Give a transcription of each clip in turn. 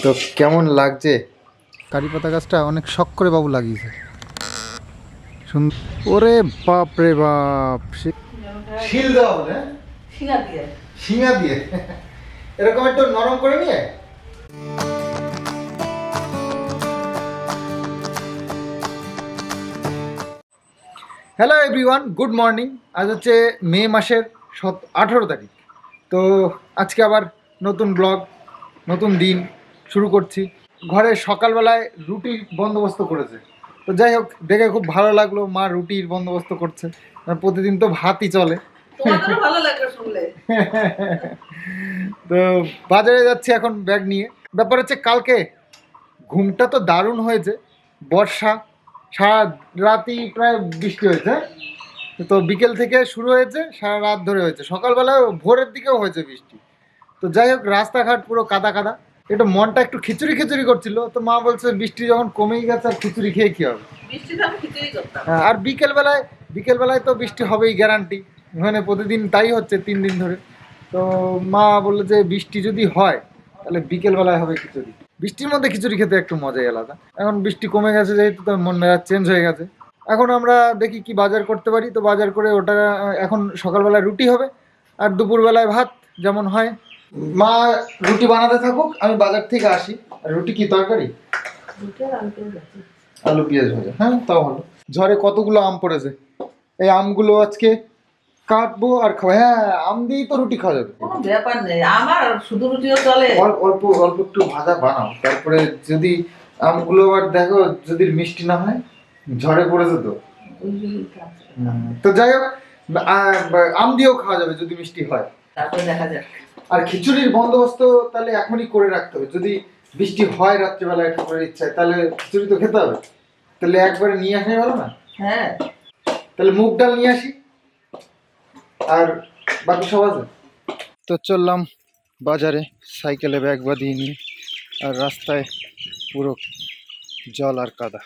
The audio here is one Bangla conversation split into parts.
তো কেমন লাগছে? কারি পাতা গাছটা অনেক শখ করে বাবু লাগিয়েছে। সুন্দর। ওরে বাপ রে বাপ, শিল দেওয়া হবে, শিঙা দিয়ে এরকম একটু নরম করে নিয়ে। Hello everyone, good morning. আজ হচ্ছে মে মাসের 18 তারিখ। তো আজকে আবার নতুন ব্লগ, নতুন দিন শুরু করছি। ঘরে সকালবেলায় রুটির বন্দোবস্ত করেছে, তো যাই হোক, দেখে খুব ভালো লাগলো। মা রুটির বন্দোবস্ত করছে, প্রতিদিন তো ভাতই চলে। ভালো লাগলো শুনলে। তো বাজারে যাচ্ছি এখন ব্যাগ নিয়ে। ব্যাপার হচ্ছে কালকে ঘুমটা তো দারুণ হয়েছে। বর্ষা, সারা রাতই প্রায় বৃষ্টি হয়েছে। তো বিকেল থেকে শুরু হয়েছে, সারা রাত ধরে হয়েছে, সকালবেলায় ভোরের দিকেও হয়েছে বৃষ্টি। তো যাই হোক, রাস্তাঘাট পুরো কাদা কাদা। একটু মনটা একটু খিচুড়ি খিচুড়ি করছিল। তো মা বলছে বৃষ্টি যখন কমেই গেছে আর খিচুড়ি খেয়ে কী হবে। আর বিকেলবেলায় তো বৃষ্টি হবেই গ্যারান্টি, মানে প্রতিদিন তাই হচ্ছে 3 দিন ধরে। তো মা বললো যে বৃষ্টি যদি হয় তাহলে বিকেলবেলায় হবে খিচুড়ি। বৃষ্টির মধ্যে খিচুড়ি খেতে একটু মজাই আলাদা। এখন বৃষ্টি কমে গেছে যেহেতু, তো মন মেজাজ চেঞ্জ হয়ে গেছে। এখন আমরা দেখি কি বাজার করতে পারি। তো বাজার করে ওটা এখন সকালবেলায় রুটি হবে, আর দুপুরবেলায় ভাত যেমন হয়। মা রুটি বানাতে থাকুক, আমি বাজার থেকে আসি। আর রুটি কি তরকারি? আলু পেঁয়াজ ভাজা, হ্যাঁ তাও ভালো। ঝড়ে কতগুলো আম পড়েছে, এই আমগুলো আজকে কাটবো আর খাবো। হ্যাঁ, আম দিয়েই তো রুটি খাওয়া যাবে। কোনো ব্যাপার নেই, আমার শুধু রুটিও চলে। অল্প অল্প একটু ভাজা বানাও, তারপরে যদি আমগুলো আর দেখো যদি মিষ্টি না হয়। ঝড়ে পড়েছে তো। তো যাই হোক, আম দিয়েও খাওয়া যাবে যদি মিষ্টি হয়। তারপরে দেখা যাক। আর খিচুড়ির বন্দোবস্ত তাহলে এখনই করে রাখতে হবে। যদি বৃষ্টি হয় রাত্রিবেলায় ঠাকুরের ইচ্ছায়, তাহলে খিচুড়ি তো খেতে হবে। তাহলে একবারে নিয়ে আসাই ভালো না? হ্যাঁ, তাহলে মুগ ডাল নিয়ে আসি, আর বাকি সব আছে। তো চললাম বাজারে সাইকেলে ব্যাগ বাঁধিয়ে নিয়ে, আর রাস্তায় পুরো জল আর কাদা।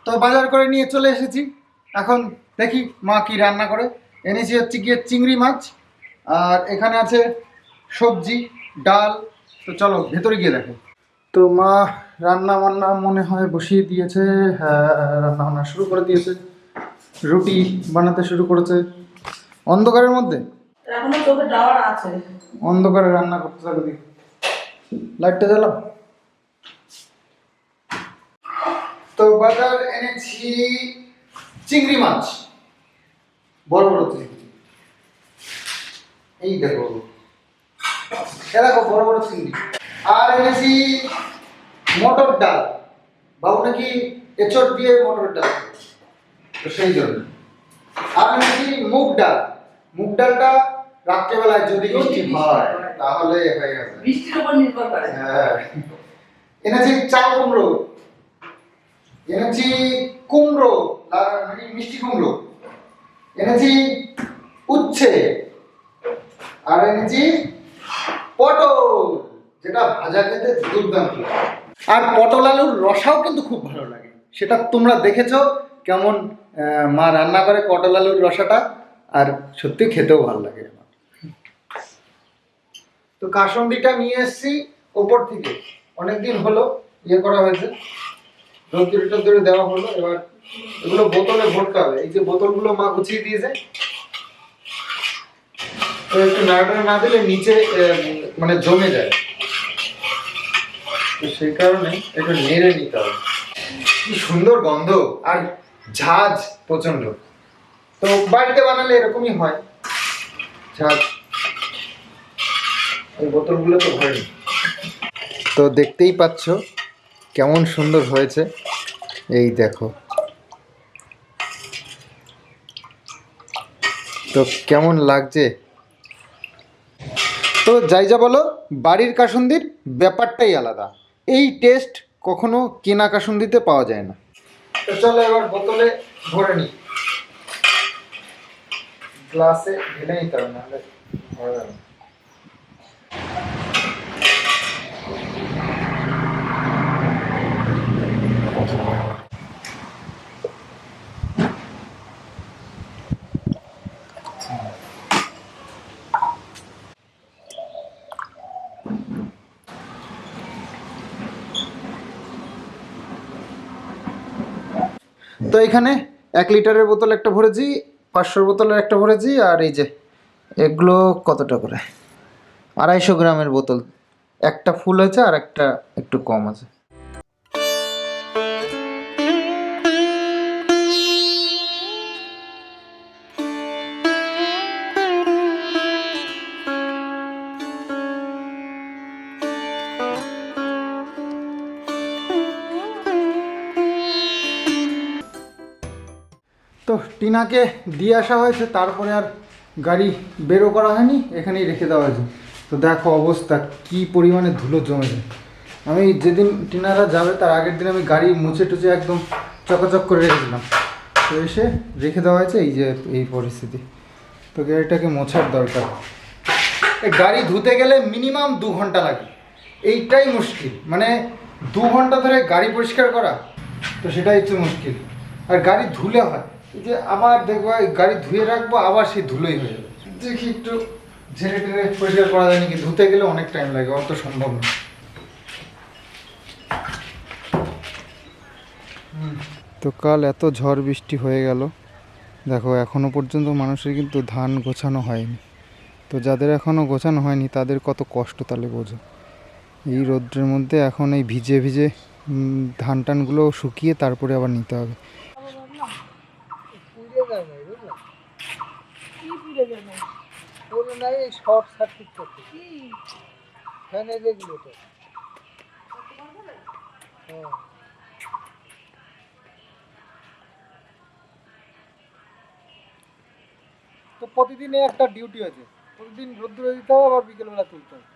তো বাজার করে নিয়ে চলে এসেছি। এখন দেখি মা কি রান্না করে। এনেছি হচ্ছে গিয়ে চিংড়ি মাছ, আর এখানে আছে সবজি, ডাল। তো চলো ভেতরে গিয়ে দেখো। তো মা রান্না বান্না মনে হয় বসিয়ে দিয়েছে। হ্যাঁ, রান্না বান্না শুরু করে দিয়েছে, রুটি বানাতে শুরু করেছে অন্ধকারের মধ্যে। এখনো চোখে যাওয়ার আছে। অন্ধকারে রান্না করতে থাকো, দেখি লাইটটা জ্বালাও। তো বাজার এনেছি চিংড়ি মাছ, বড় বড় চিংড়ি। এই দেখো, দেখো বড় বড় চিংড়ি। আর এনেছি মটর ডাল। বাবু নাকি এঁচড় দিয়ে মটর ডাল, তো সেই জন্য। আর এনেছি মুগ ডাল। মুগ ডালটা রাত্রেবেলায় যদি বৃষ্টি হয় তাহলে হয়ে যাবে, বৃষ্টির উপর নির্ভর করে। হ্যাঁ। এনেছি চাল কুমড়ো, এনেছি কুমড়ো, মানে মিষ্টি কুমড়ো, এনেছি উচ্ছে, আর এনেছি পটল, যেটা ভাজা খেতে দুর্দান্ত। আর পটল আলুর রসাও কিন্তু খুব ভালো লাগে, সেটা তোমরা দেখেছো কেমন মা রান্না করে পটল আলুর রসাটা, আর সত্যি খেতেও ভালো লাগে আমার। তো কাসন্দিটা নিয়ে এসেছি ওপর থেকে, অনেকদিন হলো ইয়ে করা হয়েছে, রোদ্দুরে দেওয়া হলো। এবার এগুলো বোতলে ভরতে হবে। এই যে বোতলগুলো মা গুছিয়ে দিয়েছে, একটু নাড়াটা না দিলে নিচে মানে জমে যায়, তো সেই কারণে একটু নেড়ে নিতে হবে। কি সুন্দর গন্ধ, আর ঝাঁজ প্রচন্ড। তো বাড়িতে বানালে এরকমই হয়, ঝাঁজ। এই বোতলগুলো তো ভরেনি। তো দেখতেই পাচ্ছ কেমন সুন্দর হয়েছে, এই দেখো। তো কেমন লাগছে? তো যাই যা বলো, বাড়ির কাসুন্দির ব্যাপারটাই আলাদা। এই টেস্ট কখনো কেনা কাসুন্দিতে পাওয়া যায় না। তো চলো এবার বোতলে ভরে নিই, গ্লাসে ঢেলে নিতে হবে, নাহলে ভরা যাবে না। তো এখানে 1 লিটারের বোতল একটা ভরেছি, 500 বোতলের একটা ভরেছি, আর এই যে এগুলো কতটা করে, 250 গ্রামের বোতল। একটা ফুল হয়েছে আর একটা একটু কম আছে। তো টিনাকে দিয়ে আসা হয়েছে, তারপরে আর গাড়ি বেরো করা হয়নি, এখানেই রেখে দেওয়া হয়েছে। তো দেখো অবস্থা কি পরিমাণে ধুলো জমেছে। আমি যেদিন টিনারা যাবে তার আগের দিন আমি গাড়ি মুছে টুছে একদম চকাচক করে রেখেছিলাম। তো এসে রেখে দেওয়া হয়েছে, এই যে এই পরিস্থিতি। তো গাড়িটাকে মোছার দরকার। এই গাড়ি ধুতে গেলে মিনিমাম 2 ঘন্টা লাগে, এইটাই মুশকিল। মানে 2 ঘন্টা ধরে গাড়ি পরিষ্কার করা, তো সেটাই হচ্ছে মুশকিল। আর গাড়ি ধুলে হয়, এই যে আবার দেখবো গাড়ি ধুয়ে রাখবো, আবার সেই ধুলোই হয়ে যাবে। দেখি একটু ঝেড়ে টেড়ে পরিষ্কার করা যায় নাকি, ধুতে গেলে অনেক টাইম লাগে, অত সম্ভব না। তো কাল এত ঝড় বৃষ্টি হয়ে গেল, দেখো এখনো পর্যন্ত মানুষের কিন্তু ধান গোছানো হয়নি। তো যাদের এখনো গোছানো হয়নি তাদের কত কষ্ট তাহলে বোঝো। এই রৌদ্রের মধ্যে এখন এই ভিজে ভিজে ধান টানগুলো শুকিয়ে তারপরে আবার নিতে হবে। তো প্রতিদিনে একটা ডিউটি আছে, প্রতিদিন রোদ্দুরে দিতে হবে, আবার বিকেলবেলা তুলতে হবে।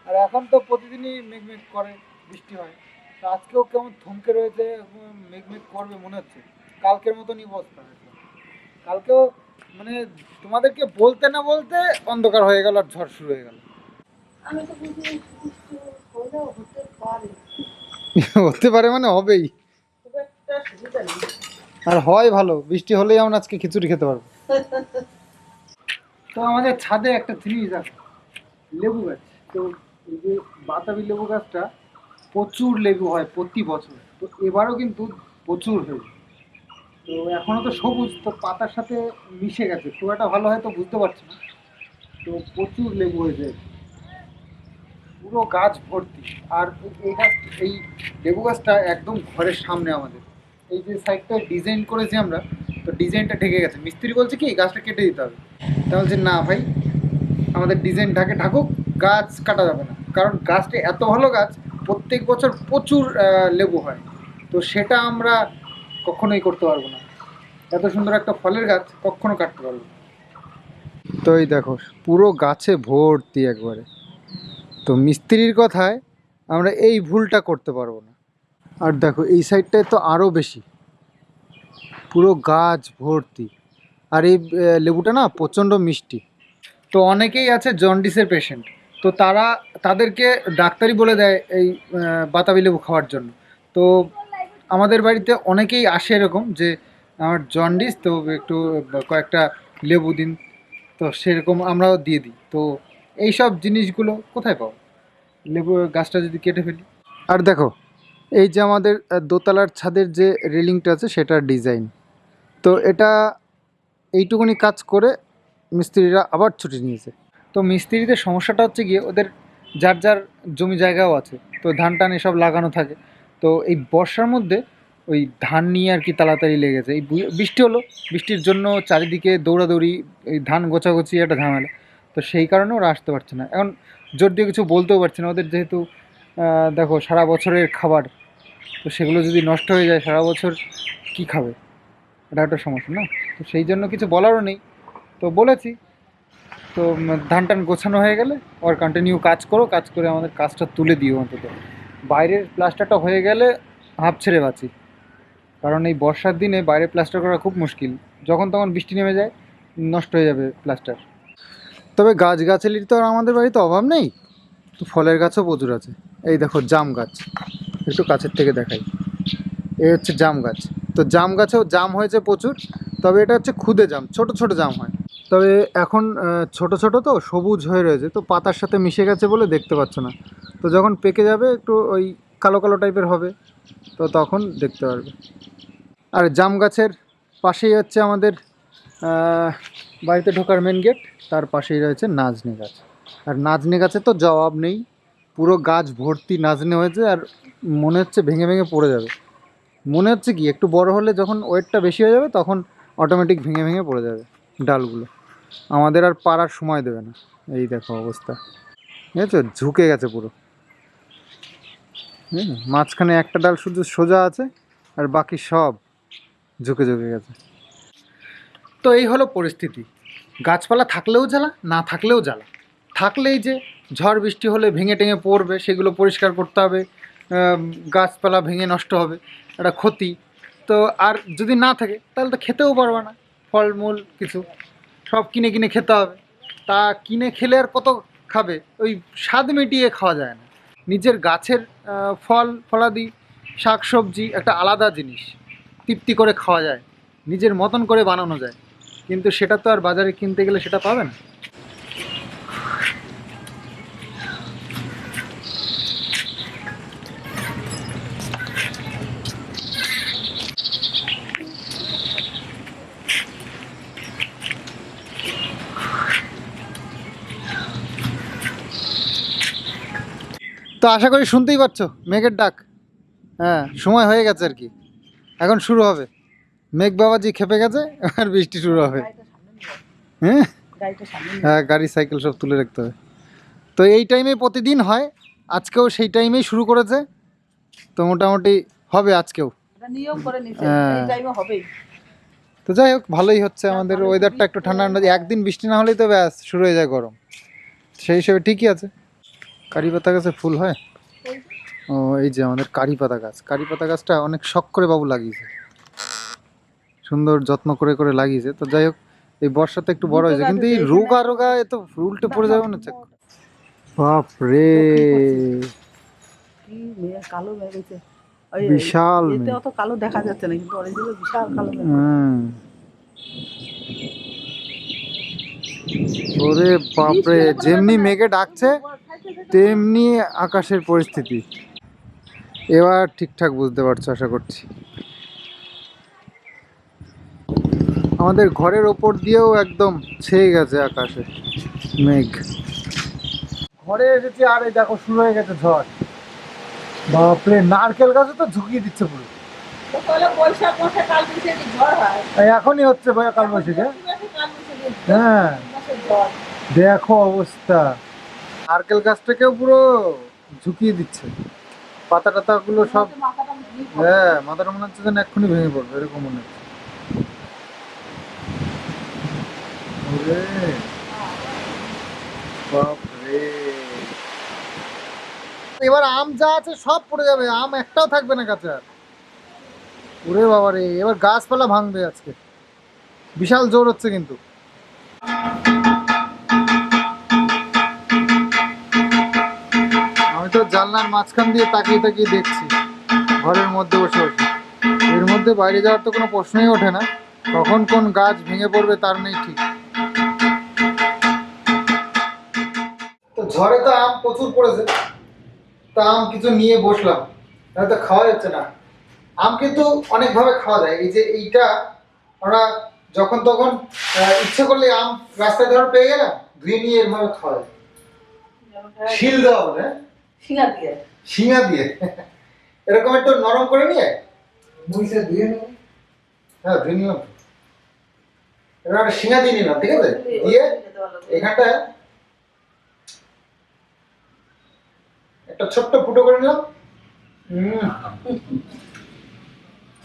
আর এখন তো প্রতিদিনই মেঘমেঘ করে, বৃষ্টি হয়। তো আজকেও কেমন থমকে রয়েছে, মেঘমেঘ করবে মনে হচ্ছে। কালকের মতনই অবস্থা হয়েছে। কালকেও মানে তোমাদেরকে বলতে না বলতে অন্ধকার হয়ে গেল আর ঝড় শুরু হয়ে গেল। হতে পারে মানে হবেই, আর হয় ভালো, বৃষ্টি হলেই আমরা আজকে খিচুড়ি খেতে পারবো। তো আমাদের ছাদে একটা জিনিস আছে, লেবু গাছ। তো এই যে বাতাবি লেবু গাছটা প্রচুর লেবু হয় প্রতি বছর। তো এবারও কিন্তু প্রচুর হয়েছে। তো এখনো তো সবুজ, তো পাতার সাথে মিশে গেছে, খুব একটা ভালো হয়তো বুঝতে পারছি না। তো প্রচুর লেবু হয়েছে, পুরো গাছ ভর্তি। আর এই গাছ, এই লেবু গাছটা একদম ঘরের সামনে আমাদের। এই যে সাইডটা ডিজাইন করেছি আমরা, তো ডিজাইনটা ঢেকে গেছে। মিস্ত্রি বলছে কি গাছটা কেটে দিতে হবে। তা বলছে না ভাই, আমাদের ডিজাইন ঢাকুক, গাছ কাটা যাবে না। কারণ গাছটা এত ভালো গাছ, প্রত্যেক বছর প্রচুর লেবু হয়। তো সেটা আমরা কখনোই করতে পারবো না, এত সুন্দর একটা ফলের গাছ কখনো কাটতে পারবো না। তো এই দেখো পুরো গাছে ভর্তি একবারে। তো মিস্ত্রির কথায় আমরা এই ভুলটা করতে পারবো না। আর দেখো এই সাইডটায় তো আরও বেশি, পুরো গাছ ভর্তি। আর এই লেবুটা না প্রচণ্ড মিষ্টি। তো অনেকেই আছে জন্ডিসের পেশেন্ট, তো তাদেরকে ডাক্তারই বলে দেয় এই বাতাবি লেবু খাওয়ার জন্য। তো আমাদের বাড়িতে অনেকেই আসে এরকম যে আমার জন্ডিস, তো একটু কয়েকটা লেবু দিন। তো সেরকম আমরাও দিয়ে দিই। তো এইসব জিনিসগুলো কোথায় পাবো, লেবু গাছটা যদি কেটে ফেলি। আর দেখো এই যে আমাদের দোতলার ছাদের যে রেলিংটা আছে সেটার ডিজাইন, তো এটা এইটুকুনি কাজ করে মিস্ত্রিরা আবার ছুটি নিয়েছে। তো মিস্ত্রিদের সমস্যাটা হচ্ছে গিয়ে ওদের যার যার জমি জায়গাও আছে, তো ধান টান এসব লাগানো থাকে। তো এই বর্ষার মধ্যে ওই ধান নিয়ে আর কি তাড়াতাড়ি লেগেছে। এই বৃষ্টি হলো, বৃষ্টির জন্য চারিদিকে দৌড়াদৌড়ি, এই ধান গোছাগুছি একটা ঝামেলা। তো সেই কারণে ওরা আসতে পারছে না। এখন জোর দিয়ে কিছু বলতেও পারছে না, ওদের যেহেতু দেখো সারা বছরের খাবার, তো সেগুলো যদি নষ্ট হয়ে যায় সারা বছর কি খাবে, এটা একটা সমস্যা না। তো সেই জন্য কিছু বলারও নেই। তো বলেছি তো ধান টান গোছানো হয়ে গেলে আর কন্টিনিউ কাজ করো, কাজ করে আমাদের কাজটা তুলে দিও অন্তত। বাইরের প্লাস্টারটা হয়ে গেলে হাঁপ ছেড়ে বাঁচি, কারণ এই বর্ষার দিনে বাইরে প্লাস্টার করা খুব মুশকিল, যখন তখন বৃষ্টি নেমে যায় নষ্ট হয়ে যাবে প্লাস্টার। তবে গাছগাছালির তো আর আমাদের বাড়িতে অভাব নেই, তো ফলের গাছও প্রচুর আছে। এই দেখো জাম গাছ, একটু কাছের থেকে দেখাই, এই হচ্ছে জাম গাছ। তো জাম গাছেও জাম হয়েছে প্রচুর, তবে এটা হচ্ছে খুদে জাম, ছোট ছোট জাম হয়। তবে এখন ছোট ছোট তো সবুজ হয়ে রয়েছে, তো পাতার সাথে মিশে গেছে বলে দেখতে পাচ্ছ না। তো যখন পেকে যাবে একটু ওই কালো কালো টাইপের হবে, তো তখন দেখতে পারবে। আর জাম গাছের পাশেই হচ্ছে আমাদের বাড়িতে ঢোকার মেন গেট, তার পাশেই রয়েছে নাজনে গাছ। আর নাজনে গাছে তো জবাব নেই, পুরো গাছ ভর্তি নাজনে হয়েছে, আর মনে হচ্ছে ভেঙে ভেঙে পড়ে যাবে। মনে হচ্ছে কি একটু বড় হলে যখন ওয়েটটা বেশি হয়ে যাবে তখন অটোমেটিক ভেঙে ভেঙে পড়ে যাবে ডালগুলো, আমাদের আর পারার সময় দেবে না। এই দেখো অবস্থা, বুঝেছো, ঝুঁকে গেছে পুরো। মাঝখানে একটা ডাল শুধু সোজা আছে, আর বাকি সব ঝুঁকে ঝুঁকে গেছে। তো এই হলো পরিস্থিতি, গাছপালা থাকলেও জ্বালা, না থাকলেও জ্বালা। থাকলেই যে ঝড় বৃষ্টি হলে ভেঙে টেঙে পড়বে, সেগুলো পরিষ্কার করতে হবে, গাছপালা ভেঙে নষ্ট হবে, একটা ক্ষতি। তো আর যদি না থাকে তাহলে তো খেতেও পারবে না, ফলমূল কিছু সব কিনে কিনে খেতে হবে। তা কিনে খেলে আর কত খাবে, ওই স্বাদ মিটিয়ে খাওয়া যায় না। নিজের গাছের ফল ফলাদি শাক সবজি একটা আলাদা জিনিস, তৃপ্তি করে খাওয়া যায়, নিজের মতন করে বানানো যায়, কিন্তু সেটা তো আর বাজারে কিনতে গেলে সেটা পাবে না। তো আশা করি শুনতেই পাচ্ছ মেঘের ডাক। হ্যাঁ, সময় হয়ে গেছে আর কি, এখন শুরু হবে। মেঘ বাবাজি খেপে গেছে, আর বৃষ্টি শুরু হবে। হ্যাঁ হ্যাঁ, গাড়ি সাইকেল সব তুলে রাখতে হবে। তো এই টাইমে প্রতিদিন হয়, আজকেও সেই টাইমেই শুরু করেছে, তো মোটামুটি হবে আজকেও। নিয়ম করে নিছে, হ্যাঁ। এই টাইমে হবেই। তো যাই হোক, ভালোই হচ্ছে আমাদের ওয়েদারটা, একটু ঠান্ডা ঠান্ডা। একদিন বৃষ্টি না হলেই তো ব্যাস শুরু হয়ে যায় গরম, সেই হিসেবে ঠিকই আছে। কারি পাতা গাছে ফুল হয়। ও, এই যে আমাদের কারি পাতা গাছ, কারি পাতা গাছটা অনেক শখ করে বাবু লাগিয়েছে, সুন্দর যত্ন করে করে লাগিয়েছে। তো যাই হোক, এই বর্ষাতে একটু বড় হয়েছে, কিন্তু এই রোগা রোগা এ তো উল্টে পড়ে যাবে না। বাপ রে, কি মেঘ, কালো মেঘ হয়েছে। বিশাল এতে মেঘ। অত কালো দেখা যাচ্ছে না, কিন্তু অরিজিনাল বিশাল কালো মেঘ। ওরে বাপরে, যেমনি মেঘে ডাকছে তেমনি আকাশের পরিস্থিতি। এবার ঠিকঠাক বুঝতে পারছো আশা করছি। আমাদের ঘরের ওপর দিয়েও একদম ছেয়ে গেছে আকাশে মেঘ। ঘরে এসেছি আর এই দেখো শুরু হয়ে গেছে ঝড়। বাপরে, নারকেল গাছে তো ঝুঁকিয়ে দিচ্ছে পুরো। তো তাহলে বৈশাখ মাসে কাল বৈশাখী ঝড় হয়। এই এখনই হচ্ছে ভাইয়া, কাল বৈশাখী। কাল বৈশাখী হ্যাঁ, মাসের ঝড়। দেখো অবস্থা, নারকেল গাছটাকেও পুরো ঝুঁকিয়ে দিচ্ছে, পাতা টাতা গুলো সব। মাথাটা ভেঙে পড়ে। হ্যাঁ, মাথাটা মনে হচ্ছে যেন এক্ষুনি ভেঙে পড়বে, এরকম মনে হচ্ছে। ওরে বাপরে, এবার আম যা আছে সব পড়ে যাবে, আম একটাও থাকবে না গাছে আর। ওরে বাবারে, এবার গাছপালা ভাঙবে আজকে, বিশাল জোর হচ্ছে কিন্তু। আমি তো জানলার মাঝখান দিয়ে তাকিয়ে তাকিয়ে দেখছি, ঘরের মধ্যে বসে বসে। এর মধ্যে বাইরে যাওয়ার তো কোনো প্রশ্নই ওঠে না, কখন কোন গাছ ভেঙে পড়বে তার নেই ঠিক। তো ঝড়ে তো আম প্রচুর পড়েছে, তা আম কিছু নিয়ে বসলাম, তো খাওয়া যাচ্ছে না। আম কিন্তু অনেকভাবে খাওয়া যায়, এই যে এইটা আমরা যখন তখন ইচ্ছে করলে আম রাস্তায় ধরে পেয়ে গেলাম, ধুয়ে নিয়ে এরভাবে খাওয়া যায়। শিল দেওয়া বলে, শিঙা দিয়ে। শিঙা দিয়ে এরকম একটু নরম করে নিয়ে মুইসে ধুয়ে নেব। হ্যাঁ, ধুয়ে নিলাম। এবার একটা শিঙা দিয়ে নিলাম, ঠিক আছে, দিয়ে এখানটায় একটা ছোট্ট ফুটো করে নিলাম।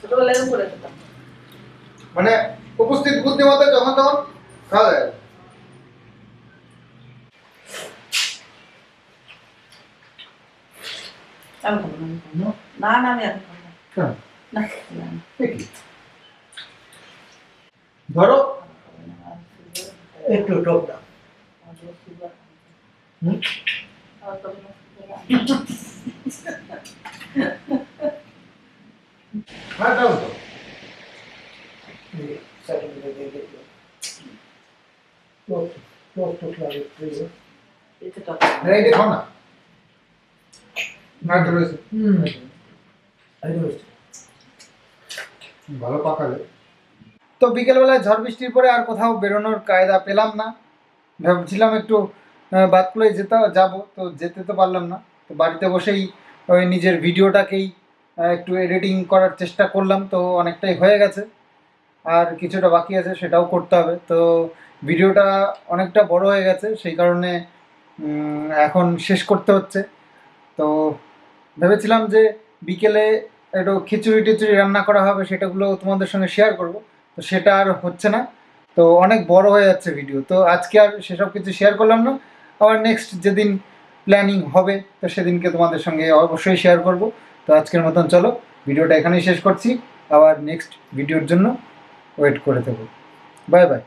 ছোটবেলায় করে খেতাম। মানে উপস্থিত বুদ্ধিমত্তা যখন তখন খাওয়া যায়। আমি খাবো না, না না আমি এখন খাবো না। কেন? না, এ কি? ধরো একটু টক দাও। হুম? হ্যাঁ দাও তো। এই সাইডে দিয়ে দিও। টক লাগে প্লিজ। এইটা খাও না। না তো রয়েছে। এই রয়েছে। ভালো পাকালে। তো বিকেলবেলায় ঝড় বৃষ্টির পরে আর কোথাও বেরোনোর কায়দা পেলাম না। ভাবছিলাম একটু বাতকুলায় যাব, তো যেতে তো পারলাম না। তো বাড়িতে বসেই ওই নিজের ভিডিওটাকেই একটু এডিটিং করার চেষ্টা করলাম, তো অনেকটাই হয়ে গেছে। আর কিছুটা বাকি আছে, সেটাও করতে হবে। তো ভিডিওটা অনেকটা বড় হয়ে গেছে, সেই কারণে এখন শেষ করতে হচ্ছে। তো ভেবেছিলাম যে বিকেলে একটু খিচুড়ি টিচুড়ি রান্না করা হবে, সেটাগুলো তোমাদের সঙ্গে শেয়ার করব। তো সেটা আর হচ্ছে না, তো অনেক বড় হয়ে যাচ্ছে ভিডিও। তো আজকে আর সেসব কিছু শেয়ার করলাম না। আবার নেক্সট যেদিন প্ল্যানিং হবে, তো সেদিনকে তোমাদের সঙ্গে অবশ্যই শেয়ার করব। তো আজকের মতন চলো, ভিডিওটা এখানেই শেষ করছি। আবার নেক্সট ভিডিওর জন্য ওয়েট করে থাকো। Bye bye.